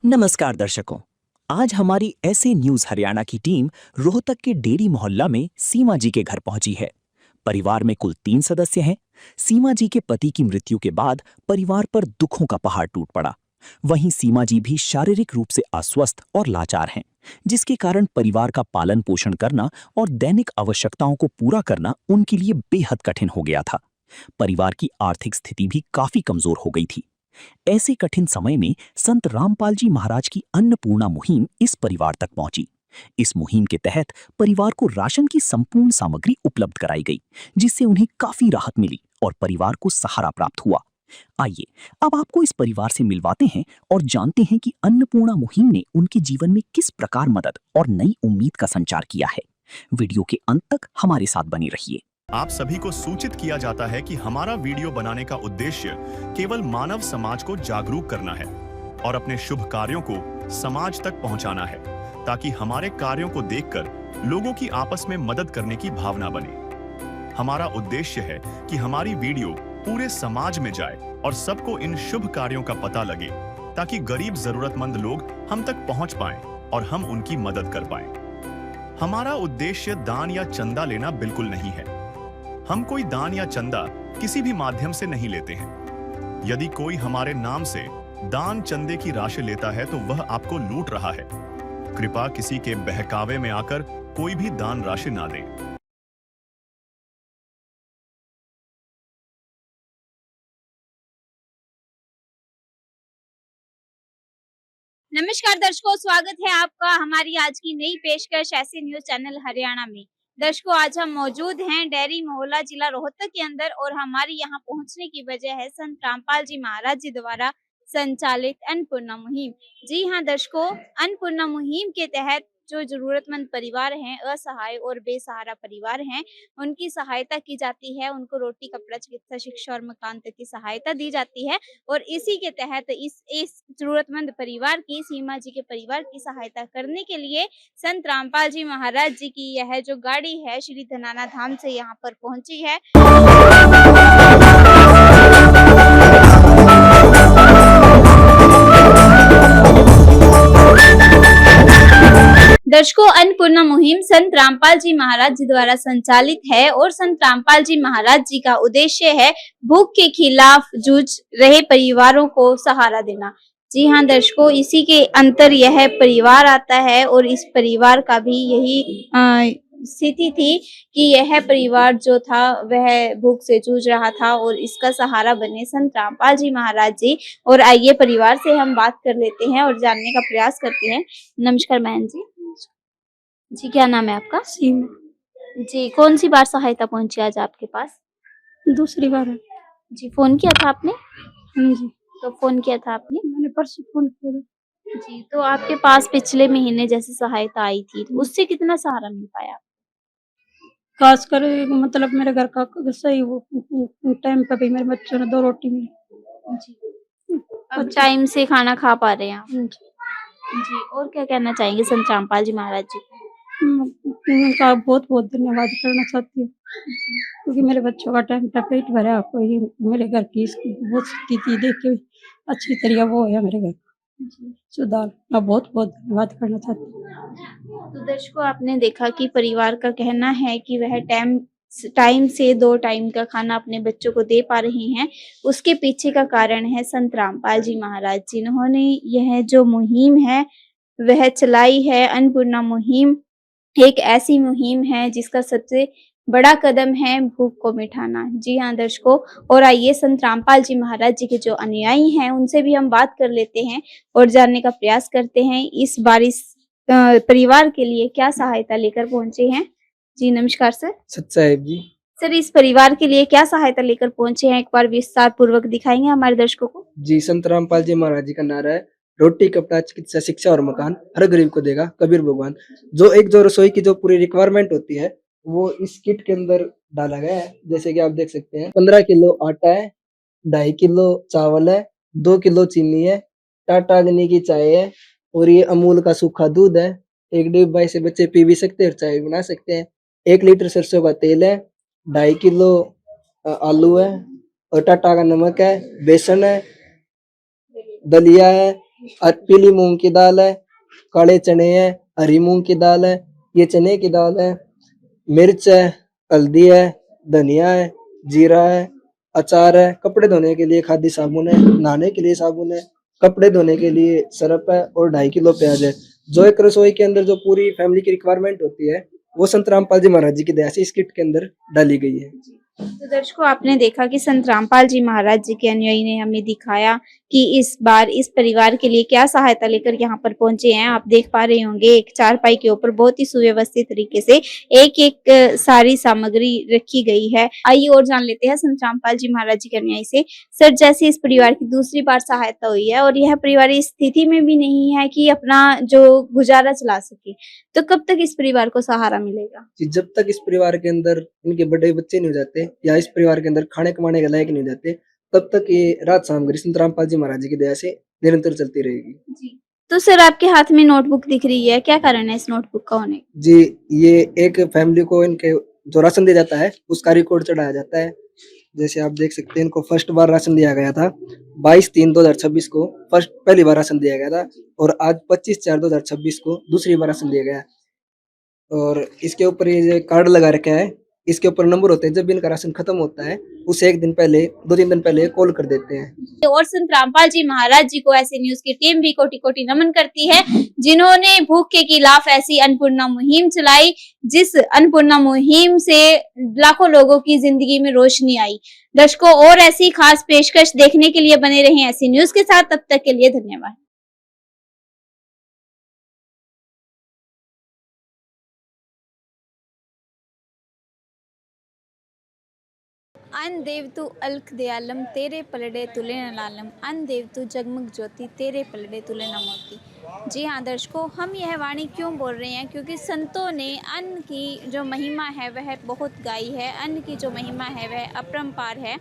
नमस्कार दर्शकों। आज हमारी ऐसे न्यूज हरियाणा की टीम रोहतक के डेरी मोहल्ला में सीमा जी के घर पहुंची है। परिवार में कुल 3 सदस्य हैं। सीमा जी के पति की मृत्यु के बाद परिवार पर दुखों का पहाड़ टूट पड़ा। वहीं सीमा जी भी शारीरिक रूप से अस्वस्थ और लाचार हैं, जिसके कारण परिवार का पालन पोषण करना और दैनिक आवश्यकताओं को पूरा करना उनके लिए बेहद कठिन हो गया था। परिवार की आर्थिक स्थिति भी काफी कमजोर हो गई थी। ऐसे कठिन समय में संत रामपाल जी महाराज की अन्नपूर्णा मुहिम इस परिवार तक पहुंची। इस मुहिम के तहत परिवार को राशन की संपूर्ण सामग्री उपलब्ध कराई गई, जिससे उन्हें काफी राहत मिली और परिवार को सहारा प्राप्त हुआ। आइए अब आपको इस परिवार से मिलवाते हैं और जानते हैं कि अन्नपूर्णा मुहिम ने उनके जीवन में किस प्रकार मदद और नई उम्मीद का संचार किया है। वीडियो के अंत तक हमारे साथ बने रहिए। आप सभी को सूचित किया जाता है कि हमारा वीडियो बनाने का उद्देश्य केवल मानव समाज को जागरूक करना है और अपने शुभ कार्यों को समाज तक पहुंचाना है, ताकि हमारे कार्यों को देखकर लोगों की आपस में मदद करने की भावना बने। हमारा उद्देश्य है कि हमारी वीडियो पूरे समाज में जाए और सबको इन शुभ कार्यों का पता लगे, ताकि गरीब जरूरतमंद लोग हम तक पहुंच पाएं और हम उनकी मदद कर पाएं। हमारा उद्देश्य दान या चंदा लेना बिल्कुल नहीं है। हम कोई दान या चंदा किसी भी माध्यम से नहीं लेते हैं। यदि कोई हमारे नाम से दान चंदे की राशि लेता है तो वह आपको लूट रहा है। कृपया किसी के बहकावे में आकर कोई भी दान राशि ना दें। नमस्कार दर्शकों, स्वागत है आपका हमारी आज की नई पेशकश ऐसे न्यूज चैनल हरियाणा में। दर्शकों, आज हम मौजूद हैं डेरी मोहल्ला जिला रोहतक के अंदर और हमारी यहाँ पहुँचने की वजह है संत रामपाल जी महाराज जी द्वारा संचालित अन्नपूर्णा मुहिम। जी हाँ दर्शकों, अन्नपूर्णा मुहिम के तहत जो जरूरतमंद परिवार हैं, असहाय और बेसहारा परिवार हैं, उनकी सहायता की जाती है। उनको रोटी, कपड़ा, चिकित्सा, शिक्षा और मकान तक की सहायता दी जाती है। और इसी के तहत इस जरूरतमंद परिवार की, सीमा जी के परिवार की सहायता करने के लिए संत रामपाल जी महाराज जी की यह जो गाड़ी है श्री धनाना धाम से यहाँ पर पहुंची है। दर्शकों, अन्नपूर्णा मुहिम संत रामपाल जी महाराज जी द्वारा संचालित है और संत रामपाल जी महाराज जी का उद्देश्य है भूख के खिलाफ जूझ रहे परिवारों को सहारा देना। जी हाँ दर्शकों, इसी के अंतर यह परिवार आता है और इस परिवार का भी यही स्थिति थी कि यह परिवार जो था वह भूख से जूझ रहा था और इसका सहारा बने संत रामपाल जी महाराज जी। और आइए परिवार से हम बात कर लेते हैं और जानने का प्रयास करते हैं। नमस्कार बहन जी। जी, क्या नाम है आपका? सीमा। जी, कौन सी बार सहायता पहुंची आज आपके पास? दूसरी बार है। जी, फोन किया था आपने? हाँ जी, तो फोन किया था आपने? मैंने परसों फोन किया था। जी, तो आपके पास पिछले महीने जैसे सहायता आई थी, तो उससे कितना सहारा मिल पाया? खासकर मतलब मेरे घर का सही वो टाइम पे भी मेरे बच्चों ने 2 रोटी मिली। जी, अब टाइम से खाना खा पा रहे हैं आप? हाँ जी। जी, और क्या कहना चाहेंगे संत रामपाल जी महाराज जी को? उनका बहुत-बहुत धन्यवाद करना चाहती हूँ, क्योंकि मेरे बच्चों का टाइम पे पेट भरा। कोई मेरे घर की वो स्थिति देख के अच्छी तरह वो है मेरे घर जी। सुधार। मैं बहुत-बहुत धन्यवाद करना चाहती हूँ। तो दर्शकों, आपने देखा कि परिवार का कहना है कि वह टाइम से 2 टाइम का खाना अपने बच्चों को दे पा रहे हैं। उसके पीछे का कारण है संत रामपाल जी महाराज जी। इन्होंने यह जो मुहिम है वह चलाई है। अन्नपूर्णा मुहिम एक ऐसी मुहिम है जिसका सबसे बड़ा कदम है भूख को मिटाना। जी हाँ दर्शकों, और आइए संत रामपाल जी महाराज जी के जो अनुयायी हैं उनसे भी हम बात कर लेते हैं और जानने का प्रयास करते हैं इस बार इस परिवार के लिए क्या सहायता लेकर पहुंचे हैं। जी नमस्कार सर। सत्साहेब जी। सर, इस परिवार के लिए क्या सहायता लेकर पहुंचे हैं, एक बार विस्तार पूर्वक दिखाएंगे हमारे दर्शकों को? जी, संत रामपाल जी महाराज जी का नारा है, रोटी, कपड़ा, चिकित्सा, शिक्षा और मकान हर गरीब को देगा कबीर भगवान। जो रसोई की जो पूरी रिक्वायरमेंट होती है वो इस किट के अंदर डाला गया है। जैसे कि आप देख सकते हैं 15 किलो आटा है, 2.5 किलो चावल है, 2 किलो चीनी है, टाटा अग्नि की चाय है और ये अमूल का सूखा दूध है। 1 डिब्बा से बच्चे पी भी सकते हैं और चाय बना सकते हैं। 1 लीटर सरसों का तेल है, 2.5 किलो आलू है और टाटा का नमक है, बेसन है, दलिया है, पीली मूंग की दाल है, काले चने हैं, हरी मूंग की दाल है, ये चने की दाल है, मिर्च है, हल्दी है, धनिया है, जीरा है, अचार है, कपड़े धोने के लिए खादी साबुन है, नहाने के लिए साबुन है, कपड़े धोने के लिए सरफ है और 2.5 किलो प्याज है। जो एक रसोई के अंदर जो पूरी फैमिली की रिक्वायरमेंट होती है वो संत रामपाल जी महाराज जी की दया से इस किट के अंदर डाली गई है। तो दर्शकों, आपने देखा कि संत रामपाल जी महाराज जी के अनुयायी ने हमें दिखाया कि इस बार इस परिवार के लिए क्या सहायता लेकर यहाँ पर पहुंचे हैं। आप देख पा रहे होंगे एक चारपाई के ऊपर बहुत ही सुव्यवस्थित तरीके से एक एक सारी सामग्री रखी गई है। आइए और जान लेते हैं संत रामपाल जी महाराज जी के अनुयायी से। सर, जैसे इस परिवार की दूसरी बार सहायता हुई है और यह परिवार इस स्थिति में भी नहीं है कि अपना जो गुजारा चला सके, तो कब तक इस परिवार को सहारा मिलेगा? कि जब तक इस परिवार के अंदर इनके बड़े बच्चे नहीं हो जाते या इस परिवार के अंदर खाने कमाने के लायक नहीं हो जाते, तब तक ये रात सामग्री संत रामपाल जी महाराज जी की दया से निरंतर चलती रहेगी। जी। तो सर, आपके हाथ में नोटबुक दिख रही है, क्या कारण है इस नोटबुक का होने? जी, ये एक फैमिली को इनके जो राशन दिया जाता है उसका रिकॉर्ड चढ़ाया जाता है। जैसे आप देख सकते हैं इनको फर्स्ट बार राशन दिया गया था 22/3/2026 को पहली बार राशन दिया गया था और आज 25/4/2026 को दूसरी बार राशन दिया गया। और इसके ऊपर ये जो कार्ड लगा रखा है, इसके ऊपर नंबर होते हैं। जब भी इनका राशन खत्म होता है उसे 1 दिन पहले 2-3 दिन पहले कॉल कर देते हैं। और संत रामपाल जी महाराज जी को ऐसे न्यूज की टीम भी कोटि कोटि नमन करती है, जिन्होंने भूख के खिलाफ ऐसी अन्नपूर्णा मुहिम चलाई, जिस अन्नपूर्णा मुहिम से लाखों लोगों की जिंदगी में रोशनी आई। दर्शकों, और ऐसी खास पेशकश देखने के लिए बने रहें ऐसी न्यूज के साथ। तब तक के लिए धन्यवाद। अन देवतु अलख दयालम तेरे पलड़े तुले न लालम, अन देवतु जगमग ज्योति तेरे पलड़े तुले न मोती। जी हाँ दर्शकों, हम यह वाणी क्यों बोल रहे हैं, क्योंकि संतों ने अन्न की जो महिमा है वह बहुत गाई है। अन्न की जो महिमा है वह अपरंपार है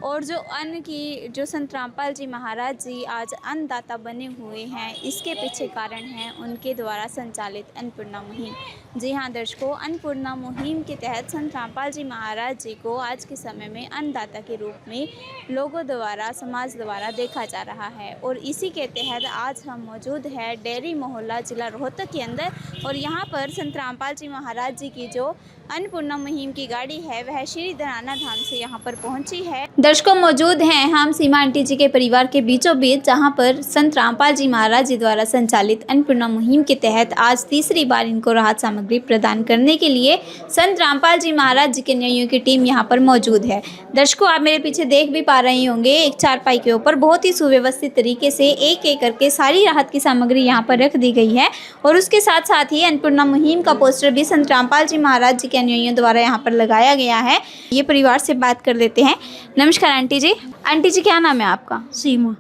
और जो अन्न की जो संत रामपाल जी महाराज जी आज अन्नदाता बने हुए हैं, इसके पीछे कारण है उनके द्वारा संचालित अन्नपूर्णा मुहिम। जी हाँ दर्शकों, अन्नपूर्णा मुहिम के तहत संत रामपाल जी महाराज जी को आज के समय में अन्नदाता के रूप में लोगों द्वारा, समाज द्वारा देखा जा रहा है। और इसी के तहत आज हम मौजूद है डेरी मोहल्ला जिला रोहतक के अंदर और यहाँ पर संत रामपाल जी महाराज जी की जो अन्नपूर्णा मुहिम की गाड़ी है वह श्री धनाना धाम से यहाँ पर पहुँची है। दर्शकों, मौजूद हैं हम सीमा आंटी जी के परिवार के बीचों बीच, जहाँ पर संत रामपाल जी महाराज जी द्वारा संचालित अन्नपूर्णा मुहिम के तहत आज तीसरी बार इनको राहत सामग्री प्रदान करने के लिए संत रामपाल जी महाराज जी के न्यायियों की टीम यहाँ पर मौजूद है। दर्शकों, आप मेरे पीछे देख भी पा रहे होंगे एक चारपाई के ऊपर बहुत ही सुव्यवस्थित तरीके से एक एक करके सारी राहत की सामग्री यहाँ पर रख दी गई है और उसके साथ साथ ही अन्नपूर्णा मुहिम का पोस्टर भी संत रामपाल जी महाराज जी के अनुयायियों द्वारा यहाँ पर लगाया गया है। ये परिवार से बात कर लेते हैं। नमस्कार आंटी जी। आंटी जी, क्या नाम है आपका? सीमा।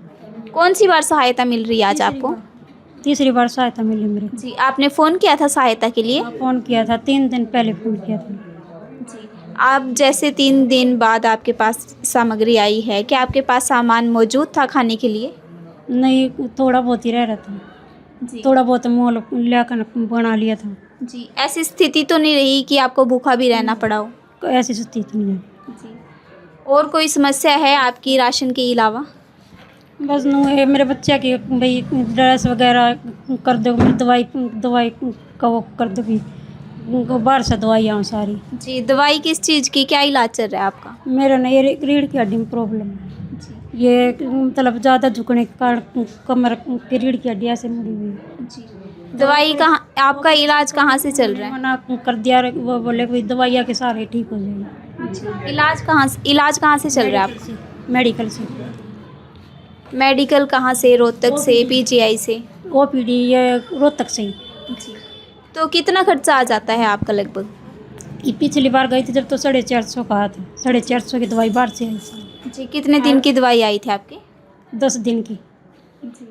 कौन सी बार सहायता मिल रही है आज आपको? तीसरी बार सहायता मिली मेरे को। जी, आपने फ़ोन किया था सहायता के लिए? फ़ोन किया था 3 दिन पहले फ़ोन किया था। जी, आप जैसे 3 दिन बाद आपके पास सामग्री आई है, क्या आपके पास सामान मौजूद था खाने के लिए? नहीं, थोड़ा बहुत ही रह रहा था। जी, थोड़ा बहुत मोल लेकर बना लिया था। जी, ऐसी स्थिति तो नहीं रही कि आपको भूखा भी रहना पड़ा हो? ऐसी स्थिति नहीं है। जी, और कोई समस्या है आपकी राशन के अलावा? बस ये मेरे बच्चे की भाई ड्रेस वगैरह कर दो, दवाई का वो कर दो भी, बाहर से दवाई आऊँ सारी। जी, दवाई किस चीज़ की, क्या इलाज चल रहा है आपका? मेरा ना ये रीढ़ की हड्डी में प्रॉब्लम है। ये मतलब ज़्यादा झुकने के कारण कमर की रीढ़ की हड्डी ऐसे मुड़ी हुई है। जी, दवाई कहाँ, आपका इलाज कहाँ से चल रहा है? मना कर दिया, वो बोले कोई दवाइयाँ के सारे ठीक हो जाएगी। इलाज कहाँ से चल रहा है आपका? मेडिकल से। मेडिकल कहाँ से? रोहतक से, पीजीआई से? OPD ये रोहतक से ही। जी, तो कितना खर्चा आ जाता है आपका लगभग? ये पिछली बार गई थी जब तो 450 का आया था। 450 की दवाई बाहर से आई थी। जी, कितने दिन की दवाई आई थी आपके? 10 दिन की। जी,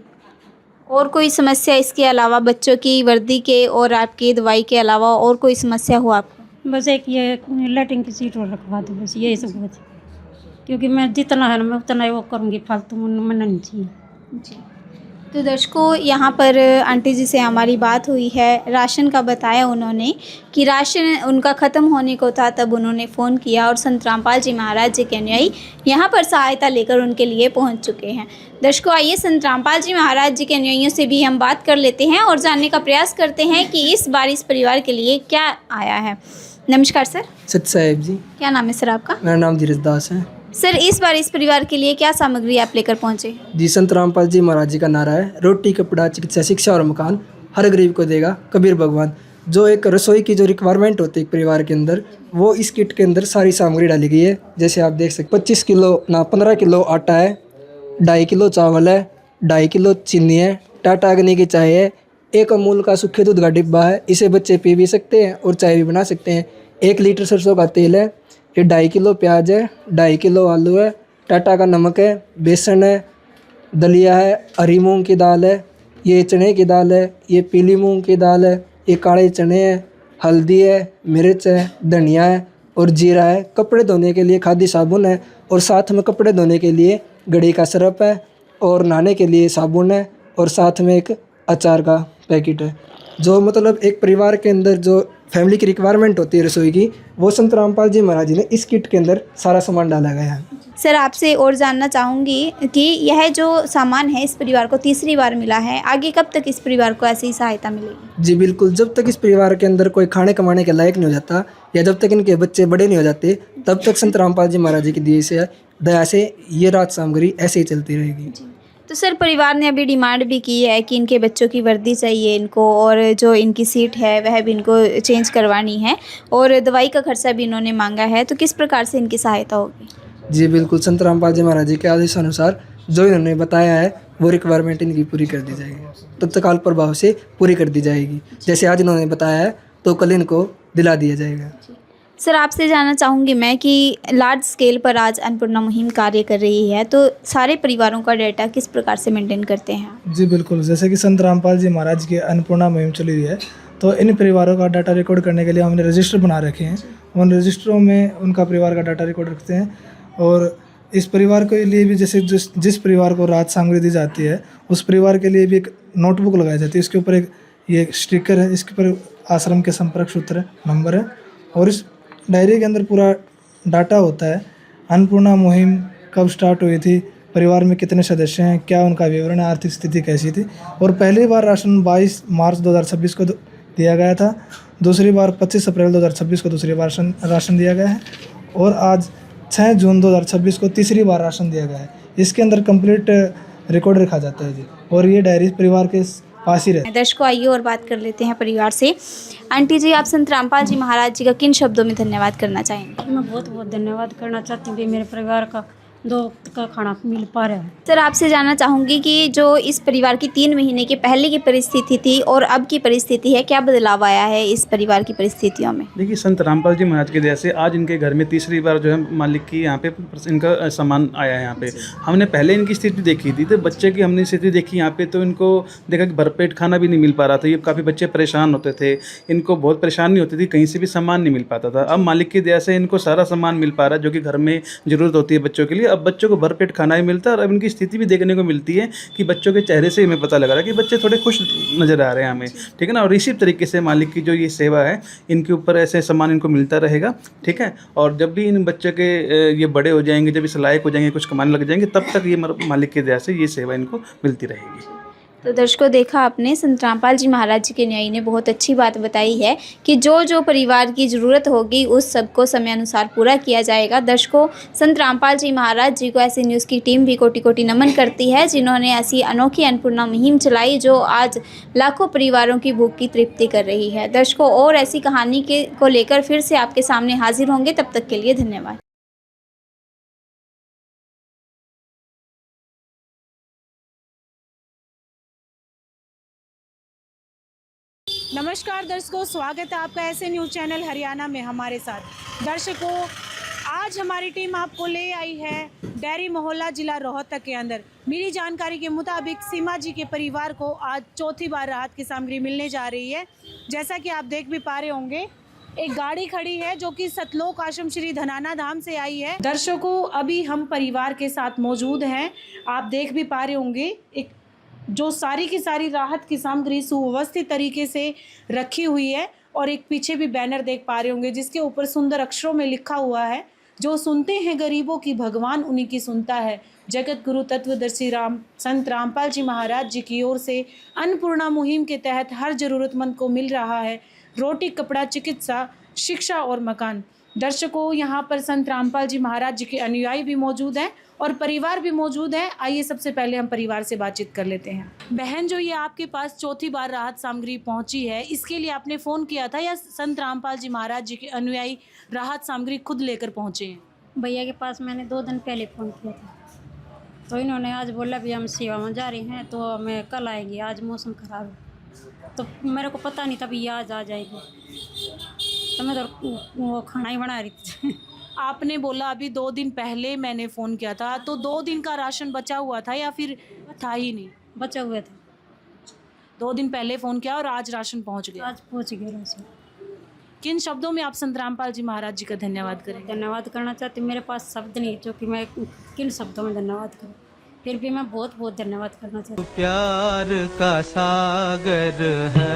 और कोई समस्या इसके अलावा, बच्चों की वर्दी के और आपकी दवाई के अलावा और कोई समस्या हो आपको? बस एक ये लैट्रिन की सीट और रखवा दो, बस यही सब कुछ। क्योंकि मैं जितना है ना मैं उतना ही वो करूँगी, फालतू मन नहीं चाहिए। जी, तो दर्शकों, यहाँ पर आंटी जी से हमारी बात हुई है। राशन का बताया उन्होंने कि राशन उनका ख़त्म होने को था, तब उन्होंने फ़ोन किया और संत रामपाल जी महाराज जी के अनुयायी यहाँ पर सहायता लेकर उनके लिए पहुँच चुके हैं। दर्शकों, आइए संत रामपाल जी महाराज जी के अनुयायियों से भी हम बात कर लेते हैं और जानने का प्रयास करते हैं कि इस बार इस परिवार के लिए क्या आया है। नमस्कार सर। सच साहेब जी। क्या नाम है सर आपका? मेरा नाम धीरज दास है। सर, इस बार इस परिवार के लिए क्या सामग्री आप लेकर पहुँचे? जी, संत रामपाल जी महाराज जी का नारा है, रोटी कपड़ा चिकित्सा शिक्षा और मकान हर गरीब को देगा कबीर भगवान। जो एक रसोई की जो रिक्वायरमेंट होती है एक परिवार के अंदर, वो इस किट के अंदर सारी सामग्री डाली गई है। जैसे आप देख सकते 15 किलो आटा है, 2.5 किलो चावल है, 2.5 किलो चीनी है, टाटा अग्नि की चाय है, एक अमूल का सूखे दूध का डिब्बा है, इसे बच्चे पी भी सकते हैं और चाय भी बना सकते हैं। 1 लीटर सरसों का तेल है, ये 2.5 किलो प्याज है, 2.5 किलो आलू है, टाटा का नमक है, बेसन है, दलिया है, हरी मूंग की दाल है, ये चने की दाल है, ये पीली मूंग की दाल है, ये काले चने हैं, हल्दी है, मिर्च है, धनिया है और जीरा है। कपड़े धोने के लिए खादी साबुन है और साथ में कपड़े धोने के लिए गड़ी का सिरप है और नहाने के लिए साबुन है और साथ में एक अचार का पैकेट है। जो मतलब एक परिवार के अंदर जो फैमिली की रिक्वायरमेंट होती है रसोई की, वो संत रामपाल जी महाराज जी ने इस किट के अंदर सारा सामान डाला गया है। सर, आपसे और जानना चाहूँगी कि यह जो सामान है इस परिवार को तीसरी बार मिला है, आगे कब तक इस परिवार को ऐसी सहायता मिलेगी? जी बिल्कुल, जब तक इस परिवार के अंदर कोई खाने कमाने के लायक नहीं हो जाता या जब तक इनके बच्चे बड़े नहीं हो जाते, तब तक संत रामपाल जी महाराज जी की दया से ये रात सामग्री ऐसे ही चलती रहेगी। तो सर, परिवार ने अभी डिमांड भी की है कि इनके बच्चों की वर्दी चाहिए इनको और जो इनकी सीट है वह भी इनको चेंज करवानी है और दवाई का खर्चा भी इन्होंने मांगा है, तो किस प्रकार से इनकी सहायता होगी? जी बिल्कुल, संत रामपाल जी महाराज जी के आदेशानुसार जो इन्होंने बताया है वो रिक्वायरमेंट इनकी पूरी कर दी जाएगी, तत्काल प्रभाव से पूरी कर दी जाएगी। जैसे आज इन्होंने बताया है तो कल इनको दिला दिया जाएगा। सर, आपसे जानना चाहूँगी मैं कि लार्ज स्केल पर आज अन्नपूर्णा मुहिम कार्य कर रही है, तो सारे परिवारों का डाटा किस प्रकार से मेंटेन करते हैं? जी बिल्कुल, जैसे कि संत रामपाल जी महाराज की अन्नपूर्णा मुहिम चली हुई है, तो इन परिवारों का डाटा रिकॉर्ड करने के लिए हमने रजिस्टर बना रखे हैं। उन रजिस्टरों में उनका परिवार का डाटा रिकॉर्ड रखते हैं और इस परिवार के लिए भी जैसे जिस परिवार को राहत सामग्री दी जाती है उस परिवार के लिए भी एक नोटबुक लगाई जाती है। इसके ऊपर एक ये स्टिकर है, इसके ऊपर आश्रम के संपर्क सूत्र नंबर है और इस डायरी के अंदर पूरा डाटा होता है। अन्नपूर्णा मुहिम कब स्टार्ट हुई थी, परिवार में कितने सदस्य हैं, क्या उनका विवरण है, आर्थिक स्थिति कैसी थी और पहली बार राशन 22 मार्च 2026 को दिया गया था, दूसरी बार 25 अप्रैल 2026 को दूसरी बार राशन दिया गया है और आज 6 जून 2026 को तीसरी बार राशन दिया गया है। इसके अंदर कंप्लीट रिकॉर्ड रखा जाता है जी और ये डायरी परिवार के पास ही रहती है। दर्शकों, आइए और बात कर लेते हैं परिवार से। आंटी जी, आप संत रामपाल जी महाराज जी का किन शब्दों में धन्यवाद करना चाहेंगे? मैं बहुत बहुत धन्यवाद करना चाहती हूँ कि मेरे परिवार का 2 वक्त का खाना मिल पा रहा है। सर, आपसे जानना चाहूँगी कि जो इस परिवार की 3 महीने के पहले की परिस्थिति थी और अब की परिस्थिति है, क्या बदलाव आया है इस परिवार की परिस्थितियों में? देखिए, संत रामपाल जी महाराज की दया से आज इनके घर में तीसरी बार जो है मालिक की यहाँ पे इनका सामान आया है। यहाँ पे हमने पहले इनकी स्थिति देखी थी, तो बच्चे की हमने स्थिति देखी यहाँ पे, तो इनको देखा कि भरपेट खाना भी नहीं मिल पा रहा था। ये काफ़ी बच्चे परेशान होते थे, इनको बहुत परेशानी होती थी, कहीं से भी सामान नहीं मिल पाता था। अब मालिक की दया से इनको सारा सामान मिल पा रहा है जो कि घर में ज़रूरत होती है बच्चों के लिए। अब बच्चों को भरपेट खाना भी मिलता है और अब इनकी स्थिति भी देखने को मिलती है कि बच्चों के चेहरे से हमें पता लग रहा है कि बच्चे थोड़े खुश नज़र आ रहे हैं हमें, ठीक है ना। और इसी तरीके से मालिक की जो ये सेवा है, इनके ऊपर ऐसे सामान इनको मिलता रहेगा, ठीक है। और जब भी इन बच्चों के ये बड़े हो जाएंगे, जब इस लायक हो जाएंगे, कुछ कमाने लग जाएंगे, तब तक ये मालिक की दया से ये सेवा इनको मिलती रहेगी। तो दर्शकों, देखा आपने, संत रामपाल जी महाराज जी के न्यायी ने बहुत अच्छी बात बताई है कि जो जो परिवार की ज़रूरत होगी उस सबको समय अनुसार पूरा किया जाएगा। दर्शकों, संत रामपाल जी महाराज जी को ऐसी न्यूज़ की टीम भी कोटि कोटि नमन करती है जिन्होंने ऐसी अनोखी अन्नपूर्णा मुहिम चलाई जो आज लाखों परिवारों की भूख की तृप्ति कर रही है। दर्शकों, और ऐसी कहानी को लेकर फिर से आपके सामने हाजिर होंगे, तब तक के लिए धन्यवाद। नमस्कार दर्शकों, स्वागत है आपका ऐसे न्यूज़ चैनल हरियाणा में हमारे साथ। दर्शकों, आज हमारी टीम आपको ले आई है डेरी मोहल्ला जिला रोहतक के अंदर। मिली जानकारी के मुताबिक सीमा जी के परिवार को आज चौथी बार राहत की सामग्री मिलने जा रही है। जैसा कि आप देख भी पा रहे होंगे, एक गाड़ी खड़ी है जो कि सतलोक आश्रम श्री धनाना धाम से आई है। दर्शकों, अभी हम परिवार के साथ मौजूद हैं, आप देख भी पा रहे होंगे। एक जो सारी की सारी राहत की सामग्री सुव्यवस्थित तरीके से रखी हुई है। और एक पीछे भी बैनर देख पा रहे होंगे जिसके ऊपर सुंदर अक्षरों में लिखा हुआ है, जो सुनते हैं गरीबों की भगवान उन्हीं की सुनता है। जगत गुरु तत्वदर्शी संत रामपाल जी महाराज जी की ओर से अन्नपूर्णा मुहिम के तहत हर ज़रूरतमंद को मिल रहा है रोटी, कपड़ा, चिकित्सा, शिक्षा और मकान। दर्शकों, यहाँ पर संत रामपाल जी महाराज जी के अनुयायी भी मौजूद हैं और परिवार भी मौजूद है। आइए सबसे पहले हम परिवार से बातचीत कर लेते हैं। बहन, जो ये आपके पास चौथी बार राहत सामग्री पहुंची है, इसके लिए आपने फ़ोन किया था या संत रामपाल जी महाराज जी के अनुयायी राहत सामग्री खुद लेकर पहुंचे हैं? भैया के पास मैंने 2 दिन पहले फ़ोन किया था, तो इन्होंने आज बोला भी हम सेवा में जा रहे हैं तो हमें कल आएंगे, आज मौसम ख़राब है। तो मेरे को पता नहीं था भी ये आज आ जाएगी, तो मैं तो वो खाना ही बना रही थी। आपने बोला अभी 2 दिन पहले मैंने फ़ोन किया था, तो 2 दिन का राशन बचा हुआ था या फिर था ही नहीं? बचे हुए थे। 2 दिन पहले फ़ोन किया और आज राशन पहुंच गया। आज पहुँच गए राशन। किन शब्दों में आप संत रामपाल जी महाराज जी का धन्यवाद करें? धन्यवाद करना चाहती हूँ, मेरे पास शब्द नहीं जो कि मैं किन शब्दों में धन्यवाद करूँ। फिर भी मैं बहुत बहुत धन्यवाद करना चाहती हूँ। प्यार का सागर है,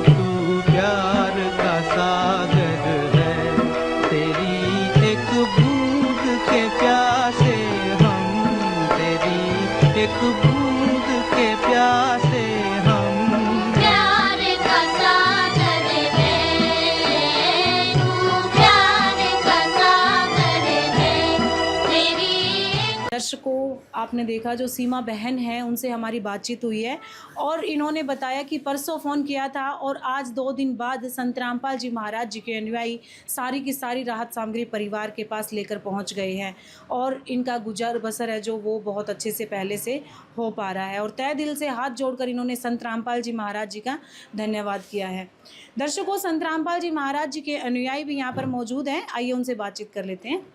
तू प्यार का सागर है, तेरी एक बूंद के प्यासे हम, तेरी एक बूंद के प्यासे हम। प्यार का सागर है, तू प्यार का सागर है, तेरी। दर्शकों, आपने देखा जो सीमा बहन है उनसे हमारी बातचीत हुई है और इन्होंने बताया कि परसों फ़ोन किया था और आज 2 दिन बाद संत रामपाल जी महाराज जी के अनुयायी सारी की सारी राहत सामग्री परिवार के पास लेकर पहुंच गए हैं और इनका गुजर बसर है जो वो बहुत अच्छे से पहले से हो पा रहा है। और तहे दिल से हाथ जोड़कर इन्होंने संत रामपाल जी महाराज जी का धन्यवाद किया है। दर्शकों, संत रामपाल जी महाराज जी के अनुयायी भी यहाँ पर मौजूद हैं, आइए उनसे बातचीत कर लेते हैं।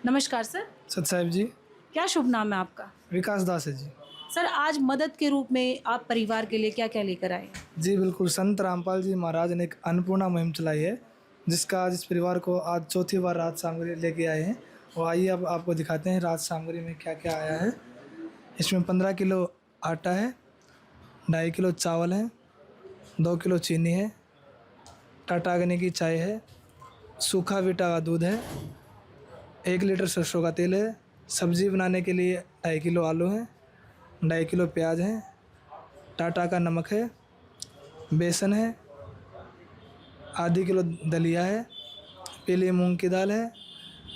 नमस्कार सर। सत साहिब जी। क्या शुभ नाम है आपका? विकास दास है जी। सर, आज मदद के रूप में आप परिवार के लिए क्या क्या लेकर आए? जी बिल्कुल, संत रामपाल जी महाराज ने एक अन्नपूर्णा मुहिम चलाई है जिसका आज इस परिवार को आज चौथी बार राहत सामग्री लेके आए हैं। और आइए अब आपको दिखाते हैं राहत सामग्री में क्या क्या आया है। इसमें 15 किलो आटा है, 2.5 किलो चावल है, 2 किलो चीनी है, टाटा अग्नि की चाय है, सूखा वीटा का दूध है, 1 लीटर सरसों का तेल है, सब्ज़ी बनाने के लिए 2.5 किलो आलू हैं, 2.5 किलो प्याज है, टाटा का नमक है, बेसन है, आधी किलो दलिया है, पीली मूंग की दाल है,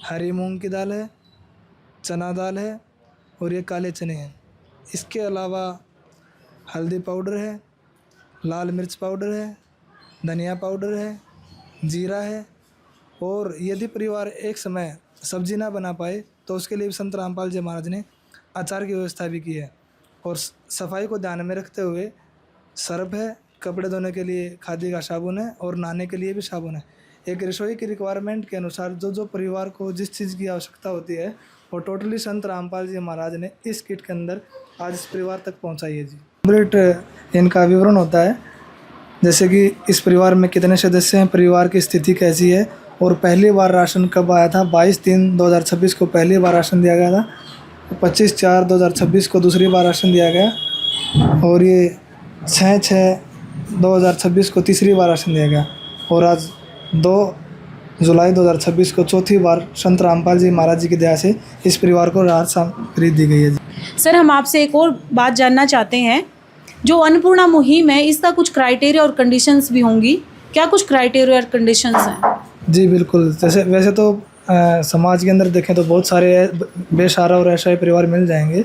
हरी मूंग की दाल है, चना दाल है और ये काले चने हैं। इसके अलावा हल्दी पाउडर है, लाल मिर्च पाउडर है, धनिया पाउडर है, जीरा है। और यदि परिवार एक समय सब्जी ना बना पाए तो उसके लिए संत रामपाल जी महाराज ने अचार की व्यवस्था भी की है। और सफाई को ध्यान में रखते हुए सर्फ है, कपड़े धोने के लिए खादी का साबुन है और नहाने के लिए भी साबुन है। एक रसोई की रिक्वायरमेंट के अनुसार जो जो परिवार को जिस चीज़ की आवश्यकता होती है वो टोटली संत रामपाल जी महाराज ने इस किट के अंदर आज इस परिवार तक पहुंचाई है जी। कंप्लीट इनका विवरण होता है, जैसे कि इस परिवार में कितने सदस्य हैं, परिवार की स्थिति कैसी है और पहली बार राशन कब आया था। 22/3/2026 को पहली बार राशन दिया गया था, 25/4/2026 को दूसरी बार राशन दिया गया और ये 6/6/2026 को तीसरी बार राशन दिया गया और आज 2 जुलाई 2026 को चौथी बार संत रामपाल जी महाराज जी की दया से इस परिवार को राहत सामग्री दी गई है। सर, हम आपसे एक और बात जानना चाहते हैं, जो अन्नपूर्णा मुहिम है इसका कुछ क्राइटेरिया और कंडीशंस भी होंगी, क्या कुछ क्राइटेरिया और कंडीशंस हैं? जी बिल्कुल, जैसे वैसे तो समाज के अंदर देखें तो बहुत सारे बेसहारा और असहाय परिवार मिल जाएंगे,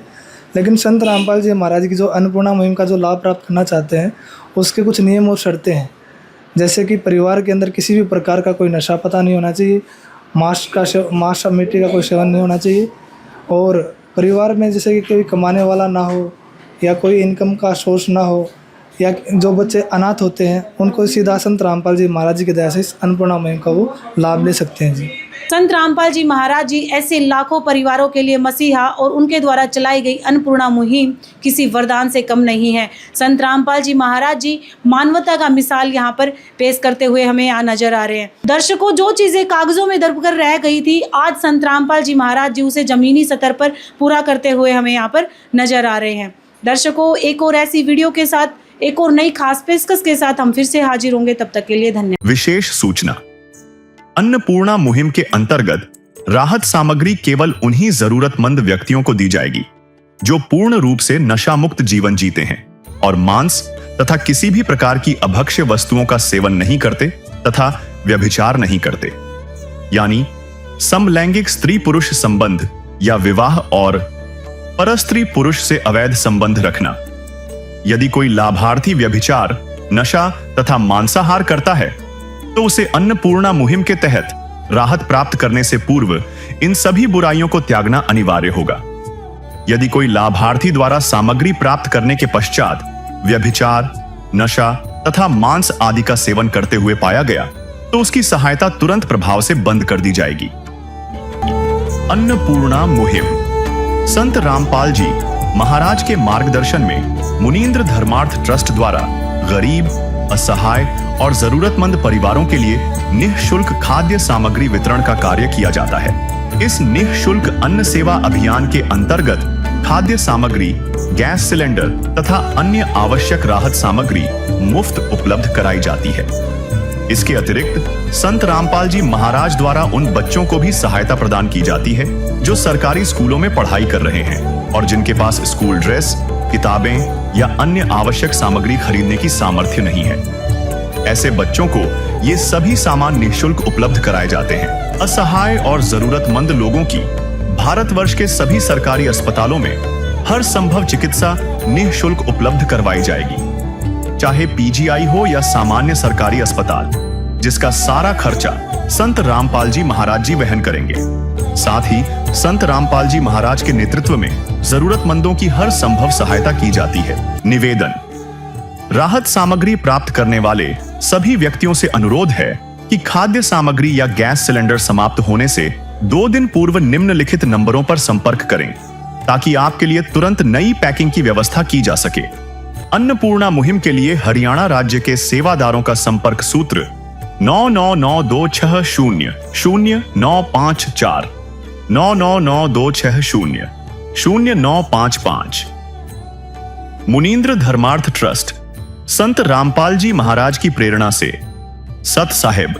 लेकिन संत रामपाल जी महाराज की जो अन्नपूर्णा मुहिम का जो लाभ प्राप्त करना चाहते हैं उसके कुछ नियम और शर्तें हैं। जैसे कि परिवार के अंदर किसी भी प्रकार का कोई नशा पता नहीं होना चाहिए, मांस मिट्टी का कोई सेवन नहीं होना चाहिए और परिवार में जैसे कि कोई कमाने वाला ना हो या कोई इनकम का सोर्स ना हो या जो बच्चे अनाथ होते हैं उनको सीधा संत रामपाल जी महाराज जी की दया से इस अन्नपूर्णा मुहिम का वो लाभ ले सकते हैं जी। संत रामपाल जी महाराज जी ऐसे लाखों परिवारों के लिए मसीहा और उनके द्वारा चलाई गई अन्नपूर्णा मुहिम किसी वरदान से कम नहीं है। संत रामपाल जी महाराज जी मानवता का मिसाल यहाँ पर पेश करते हुए हमें यहाँ नजर आ रहे हैं। दर्शकों, जो चीज़ें कागजों में दब कर रह गई थी आज संत रामपाल जी महाराज जी उसे जमीनी सतह पर पूरा करते हुए हमें यहाँ पर नजर आ रहे हैं। दर्शकों, एक और ऐसी वीडियो के साथ, एक और नई खास पेशकश के साथ हम फिर से हाजिर होंगे। तब तक के लिए धन्यवाद। विशेष सूचना, अन्नपूर्णा मुहिम के अंतर्गत राहत सामग्री केवल उन्हीं जरूरतमंद व्यक्तियों को दी जाएगी जो पूर्ण रूप से नशा मुक्त जीवन जीते हैं और मांस तथा किसी भी प्रकार की अभक्ष्य वस्तुओं का सेवन नहीं करते तथा व्यभिचार नहीं करते, यानी समलैंगिक स्त्री पुरुष संबंध या विवाह और परस्त्री पुरुष से अवैध संबंध रखना। यदि कोई लाभार्थी व्यभिचार, नशा तथा मांसाहार करता है तो उसे अन्नपूर्णा मुहिम के तहत राहत प्राप्त करने से पूर्व इन सभी बुराइयों को त्यागना अनिवार्य होगा। यदि कोई लाभार्थी द्वारा सामग्री प्राप्त करने के पश्चात व्यभिचार, नशा तथा मांस आदि का सेवन करते हुए पाया गया तो उसकी सहायता तुरंत प्रभाव से बंद कर दी जाएगी। अन्नपूर्णा मुहिम संत रामपाल जी महाराज के मार्गदर्शन में मुनींद्र धर्मार्थ ट्रस्ट द्वारा गरीब, असहाय और जरूरतमंद परिवारों के लिए निःशुल्क खाद्य सामग्री वितरण का कार्य किया जाता है। इस निःशुल्क अन्न सेवा अभियान के अंतर्गत खाद्य सामग्री, गैस सिलेंडर तथा अन्य आवश्यक राहत सामग्री मुफ्त उपलब्ध कराई जाती है। इसके अतिरिक्त संत रामपाल जी महाराज द्वारा उन बच्चों को भी सहायता प्रदान की जाती है जो सरकारी स्कूलों में पढ़ाई कर रहे हैं और जिनके पास स्कूल ड्रेस, किताबें या अन्य आवश्यक सामग्री खरीदने की सामर्थ्य नहीं है। ऐसे बच्चों को ये सभी सामान निःशुल्क उपलब्ध कराए जाते हैं। असहाय और जरूरतमंद लोगों की भारतवर्ष के सभी सरकारी अस्पतालों में हर संभव चिकित्सा निःशुल्क उपलब्ध करवाई जाएगी, चाहे पीजीआई हो या सामान्य सरकारी अस्पताल, जिसका सारा खर्चा संत रामपाल जी महाराज जी वहन करेंगे। साथ ही संत रामपाल जी महाराज के नेतृत्व में जरूरतमंदों की हर संभव सहायता की जाती है। निवेदन, राहत सामग्री प्राप्त करने वाले सभी व्यक्तियों से अनुरोध है कि खाद्य सामग्री या गैस सिलेंडर समाप्त होने से 2 दिन पूर्व निम्नलिखित नंबरों पर संपर्क करें ताकि आपके लिए तुरंत नई पैकिंग की व्यवस्था की जा सके। अन्नपूर्णा मुहिम के लिए हरियाणा राज्य के सेवादारों का संपर्क सूत्र 9992600954 9992600955। मुनींद्र धर्मार्थ ट्रस्ट संत रामपाल जी महाराज की प्रेरणा से सत साहिब